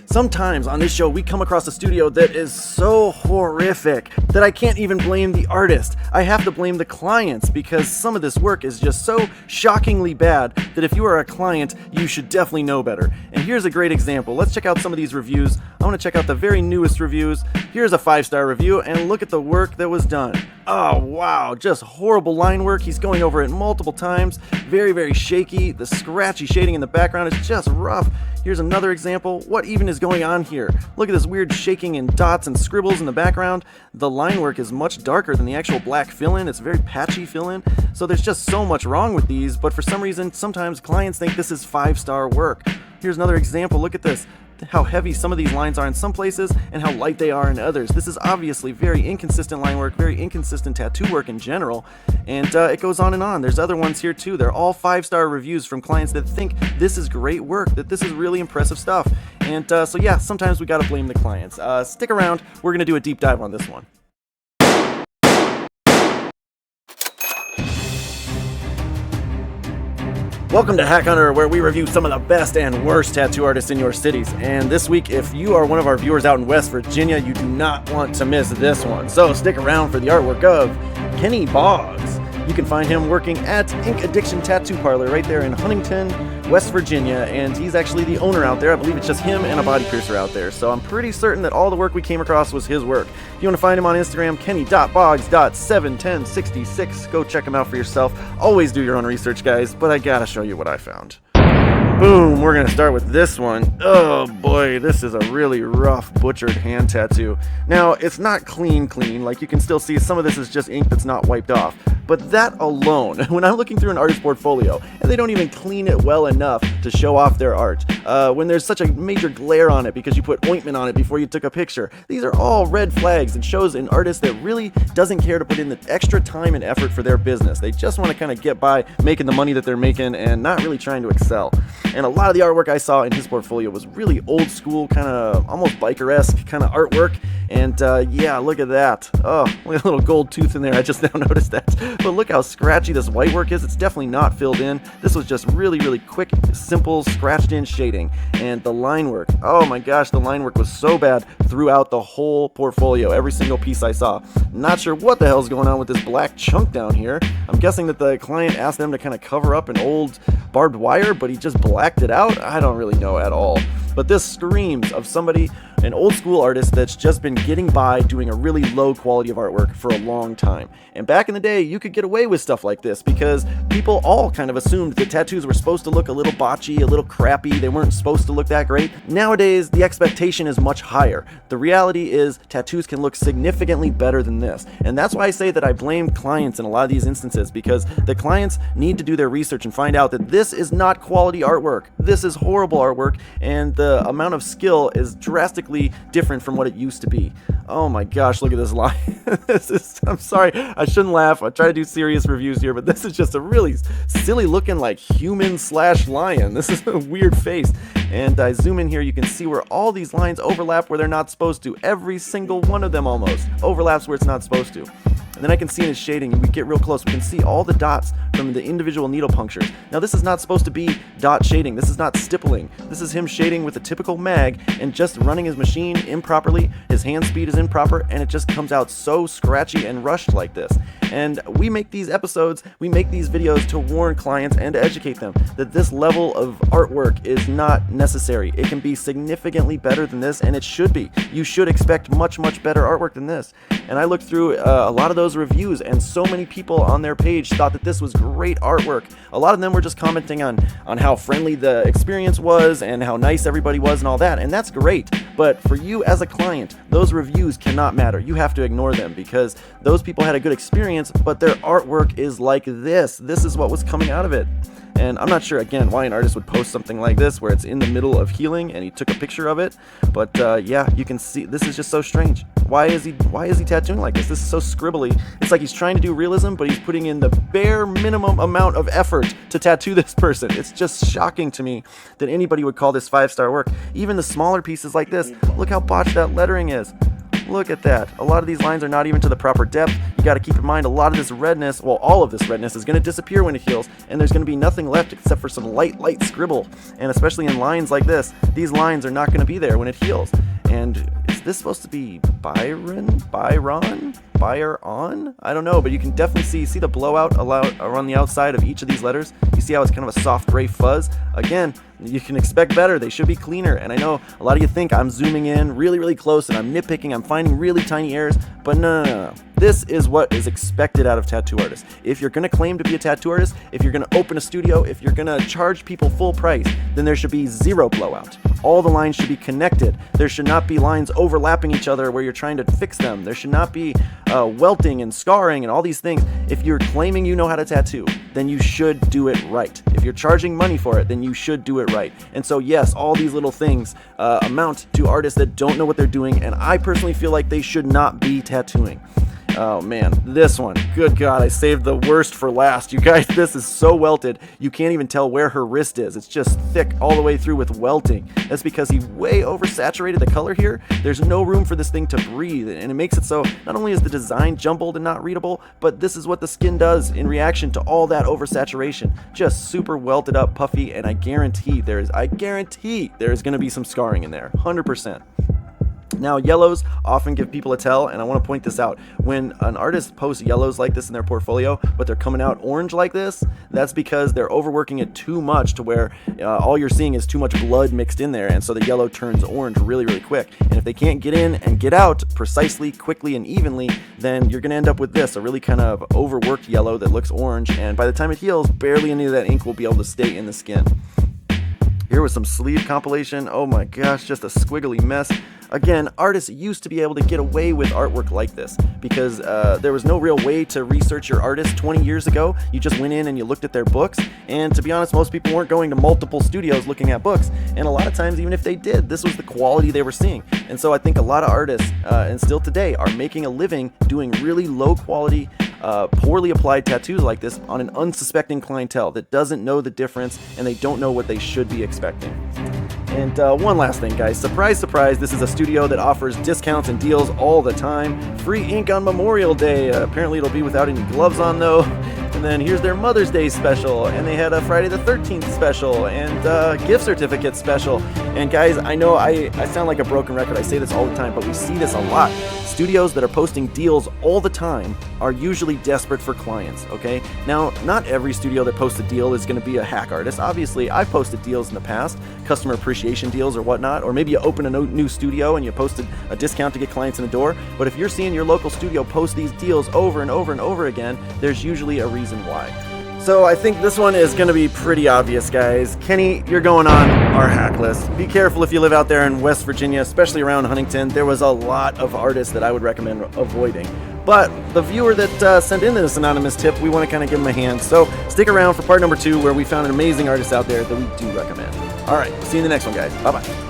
Sometimes on this show we come across a studio that is so horrific that I can't even blame the artist. I have to blame the clients because some of this work is just so shockingly bad that if you are a client, you should definitely know better. And here's a great example. Let's check out some of these reviews. I want to check out the very newest reviews. Here's a 5-star review and look at the work that was done. Oh wow, just horrible line work. He's going over it multiple times. Very, very shaky. The scratchy shading in the background is just rough. Here's another example. What even is going on here? Look at this weird shaking and dots and scribbles in the background. The line work is much darker than the actual black fill-in. It's very patchy fill-in. So there's just so much wrong with these, but for some reason, sometimes clients think this is 5-star work. Here's another example. Look at this. How heavy some of these lines are in some places and how light they are in others. This is obviously very inconsistent line work, very inconsistent tattoo work in general, and it goes on and on. There's other ones here too. They're all 5-star reviews from clients that think this is great work, that this is really impressive stuff. And so yeah, sometimes we gotta blame the clients. Stick around, we're gonna do a deep dive on this one. Welcome to Hack Hunter, where we review some of the best and worst tattoo artists in your cities. And this week, if you are one of our viewers out in West Virginia, you do not want to miss this one. So stick around for the artwork of Kenny Boggs. You can find him working at Ink Addiction Tattoo Parlor right there in Huntington, West Virginia, and he's actually the owner out there. I believe it's just him and a body piercer out there, so I'm pretty certain that all the work we came across was his work. If you want to find him on Instagram, kenny.boggs.71066. Go check him out for yourself. Always do your own research, guys, but I gotta show you what I found. Boom, we're gonna start with this one. Oh boy, this is a really rough, butchered hand tattoo. Now, it's not clean, like you can still see some of this is just ink that's not wiped off. But that alone, when I'm looking through an artist's portfolio, and they don't even clean it well enough to show off their art, when there's such a major glare on it because you put ointment on it before you took a picture, these are all red flags and shows an artist that really doesn't care to put in the extra time and effort for their business. They just want to kind of get by making the money that they're making and not really trying to excel. And a lot of the artwork I saw in his portfolio was really old school, kind of almost biker-esque kind of artwork. And yeah, look at that. Oh, look at a little gold tooth in there. I just now noticed that. But look how scratchy this white work is. It's definitely not filled in. This was just really, really quick, simple, scratched in shading. And the line work. Oh my gosh, the line work was so bad throughout the whole portfolio. Every single piece I saw. Not sure what the hell's going on with this black chunk down here. I'm guessing that the client asked them to kind of cover up an old barbed wire, but he just blacked it out. I don't really know at all. But this screams of somebody, an old school artist that's just been getting by doing a really low quality of artwork for a long time. And back in the day, you could get away with stuff like this because people all kind of assumed that tattoos were supposed to look a little botchy, a little crappy. They weren't supposed to look that great. Nowadays, the expectation is much higher. The reality is tattoos can look significantly better than this. And that's why I say that I blame clients in a lot of these instances, because the clients need to do their research and find out that this is not quality artwork. This is horrible artwork, and the amount of skill is drastically different from what it used to be. Oh my gosh, look at this line. I'm sorry, I shouldn't laugh. I try to do serious reviews here, but this is just a really silly looking like human/lion. This is a weird face. And I zoom in here, you can see where all these lines overlap where they're not supposed to. Every single one of them almost overlaps where it's not supposed to. And then I can see in his shading, and we get real close, we can see all the dots from the individual needle punctures. Now this is not supposed to be dot shading, this is not stippling. This is him shading with a typical mag and just running his machine improperly. His hand speed is improper, and it just comes out so scratchy and rushed like this. And we make these episodes, we make these videos to warn clients and to educate them that this level of artwork is not necessary. It can be significantly better than this, and it should be. You should expect much, much better artwork than this. And I looked through a lot of those reviews, and so many people on their page thought that this was great artwork. A lot of them were just commenting on how friendly the experience was and how nice everybody was and all that, and that's great. But for you as a client, those reviews cannot matter. You have to ignore them because those people had a good experience, but their artwork is like this. This is what was coming out of it. And I'm not sure, again, why an artist would post something like this where it's in the middle of healing and he took a picture of it. But yeah, you can see this is just so strange. Why is he tattooing like this? This is so scribbly. It's like he's trying to do realism, but he's putting in the bare minimum amount of effort to tattoo this person. It's just shocking to me that anybody would call this 5-star work. Even the smaller pieces like this, look how botched that lettering is. Look at that. A lot of these lines are not even to the proper depth. you got to keep in mind a lot of this redness, well, all of this redness is going to disappear when it heals, and there's going to be nothing left except for some light scribble. And especially in lines like this, these lines are not going to be there when it heals. And is this supposed to be Byron? I don't know, but you can definitely see the blowout around the outside of each of these letters. You see how it's kind of a soft gray fuzz? Again, you can expect better. They should be cleaner. And I know a lot of you think I'm zooming in really close and I'm nitpicking, I'm finding really tiny errors, but no. This is what is expected out of tattoo artists. If you're going to claim to be a tattoo artist, if you're going to open a studio, if you're going to charge people full price, then there should be zero blowout. All the lines should be connected. There should not be lines overlapping each other where you're trying to fix them. There should not be welting and scarring and all these things. If you're claiming you know how to tattoo, then you should do it right. If you're charging money for it, then you should do it right. And so yes, all these little things amount to artists that don't know what they're doing, and I personally feel like they should not be tattooing. Oh man, this one, good God, I saved the worst for last. You guys, this is so welted, you can't even tell where her wrist is. It's just thick all the way through with welting. That's because he way oversaturated the color here. There's no room for this thing to breathe, and it makes it so not only is the design jumbled and not readable, but this is what the skin does in reaction to all that oversaturation. Just super welted up, puffy, and I guarantee there is going to be some scarring in there, 100%. Now, yellows often give people a tell, and I want to point this out. When an artist posts yellows like this in their portfolio, but they're coming out orange like this, that's because they're overworking it too much to where all you're seeing is too much blood mixed in there, and so the yellow turns orange really quick. And if they can't get in and get out precisely, quickly, and evenly, then you're going to end up with this, a really kind of overworked yellow that looks orange, and by the time it heals, barely any of that ink will be able to stay in the skin. Here was some sleeve compilation. Oh my gosh, just a squiggly mess. Again, artists used to be able to get away with artwork like this because there was no real way to research your artist 20 years ago. You just went in and you looked at their books, and to be honest, most people weren't going to multiple studios looking at books, and a lot of times, even if they did, this was the quality they were seeing. And so I think a lot of artists, and still today, are making a living doing really low quality, poorly applied tattoos like this on an unsuspecting clientele that doesn't know the difference, and they don't know what they should be expecting. And one last thing, guys. Surprise, surprise, this is a studio that offers discounts and deals all the time. Free ink on Memorial Day. Apparently it'll be without any gloves on, though. And then here's their Mother's Day special. And they had a Friday the 13th special and gift certificate special. And guys, I know I sound like a broken record. I say this all the time, but we see this a lot. Studios that are posting deals all the time are usually desperate for clients, okay? Now, not every studio that posts a deal is going to be a hack artist. Obviously, I've posted deals in the past, customer appreciation deals or whatnot, or maybe you open a new studio and you posted a discount to get clients in the door. But if you're seeing your local studio post these deals over and over again, there's usually a reason why. So I think this one is going to be pretty obvious, guys. Kenny, you're going on our hack list. Be careful if you live out there in West Virginia, especially around Huntington. There was a lot of artists that I would recommend avoiding. But the viewer that sent in this anonymous tip, we want to kind of give him a hand. So stick around for part number 2, where we found an amazing artist out there that we do recommend. All right, see you in the next one, guys. Bye-bye.